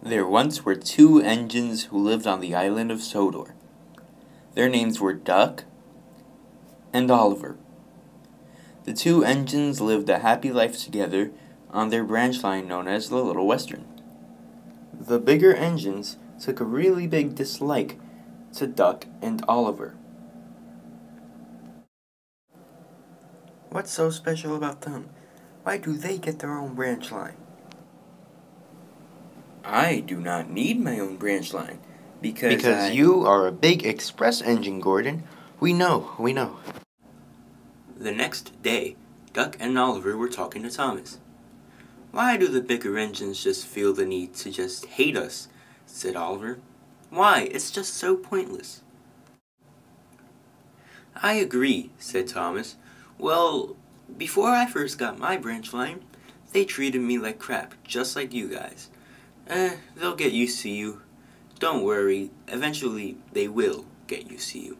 There once were two engines who lived on the island of Sodor. Their names were Duck and Oliver. The two engines lived a happy life together on their branch line known as the Little Western. The bigger engines took a really big dislike to Duck and Oliver. What's so special about them? Why do they get their own branch line? I do not need my own branch line because you are a big express engine, Gordon. We know. The next day, Duck and Oliver were talking to Thomas. "Why do the bigger engines just feel the need to just hate us?" said Oliver. "Why? It's just so pointless." "I agree," said Thomas. "Well, before I first got my branch line, they treated me like crap, just like you guys. They'll get used to you. Don't worry, eventually they will get used to you."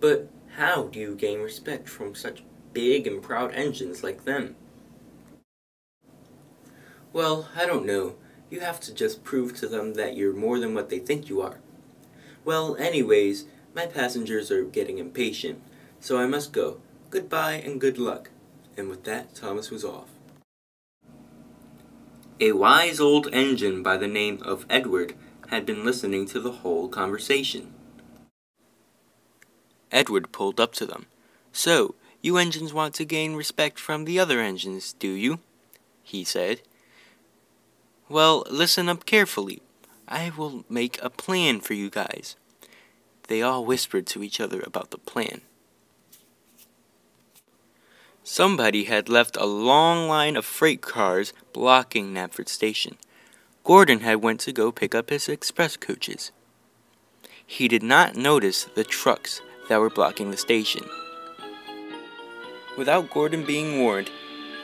"But how do you gain respect from such big and proud engines like them?" "Well, I don't know. You have to just prove to them that you're more than what they think you are. Well, anyways, my passengers are getting impatient, so I must go. Goodbye and good luck." And with that, Thomas was off. A wise old engine by the name of Edward had been listening to the whole conversation. Edward pulled up to them. "So, you engines want to gain respect from the other engines, do you?" he said. "Well, listen up carefully. I will make a plan for you guys." They all whispered to each other about the plan. Somebody had left a long line of freight cars blocking Knapford Station. Gordon had went to go pick up his express coaches. He did not notice the trucks that were blocking the station. Without Gordon being warned,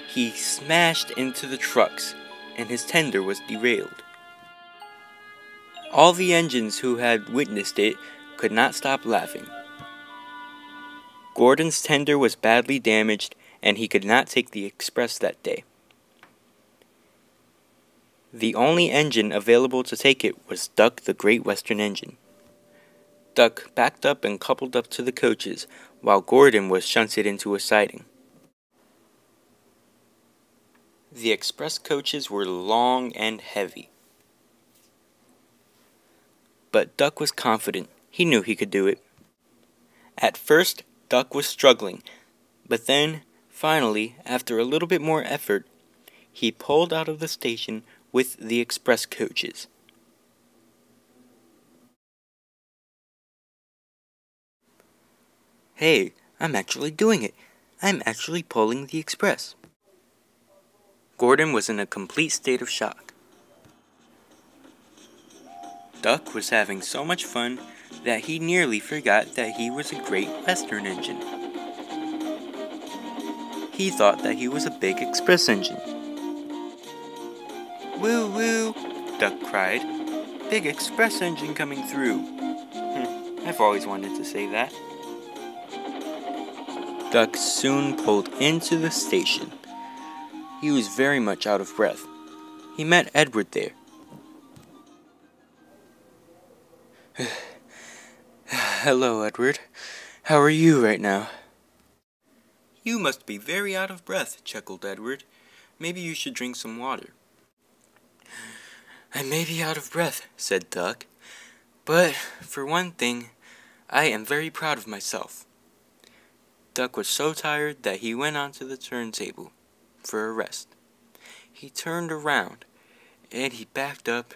he smashed into the trucks, and his tender was derailed. All the engines who had witnessed it could not stop laughing. Gordon's tender was badly damaged, and he could not take the express that day. The only engine available to take it was Duck, the Great Western engine. Duck backed up and coupled up to the coaches, while Gordon was shunted into a siding. The express coaches were long and heavy. But Duck was confident. He knew he could do it. At first, Duck was struggling, but then, finally, after a little bit more effort, he pulled out of the station with the express coaches. "Hey, I'm actually doing it. I'm actually pulling the express." Gordon was in a complete state of shock. Duck was having so much fun that he nearly forgot that he was a Great Western engine. He thought that he was a big express engine. "Woo woo," Duck cried. "Big express engine coming through." I've always wanted to say that. Duck soon pulled into the station. He was very much out of breath. He met Edward there. "Hello, Edward. How are you right now?" "You must be very out of breath," chuckled Edward. "Maybe you should drink some water." "I may be out of breath," said Duck, "but for one thing, I am very proud of myself." Duck was so tired that he went onto the turntable for a rest. He turned around, and he backed up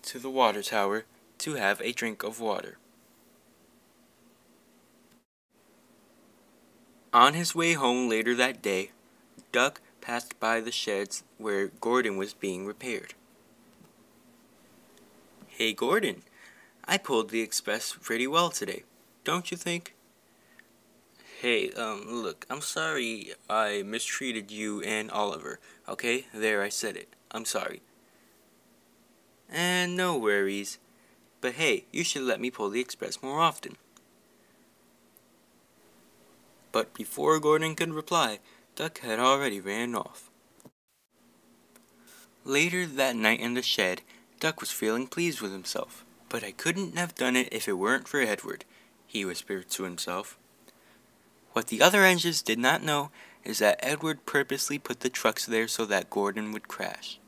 to the water tower to have a drink of water. On his way home later that day, Duck passed by the sheds where Gordon was being repaired. "Hey, Gordon, I pulled the express pretty well today, don't you think?" "Hey, look, I'm sorry I mistreated you and Oliver, okay? There, I said it. I'm sorry." "And no worries. But hey, you should let me pull the express more often." But before Gordon could reply, Duck had already ran off. Later that night in the shed, Duck was feeling pleased with himself. "But I couldn't have done it if it weren't for Edward," he whispered to himself. What the other engines did not know is that Edward purposely put the trucks there so that Gordon would crash.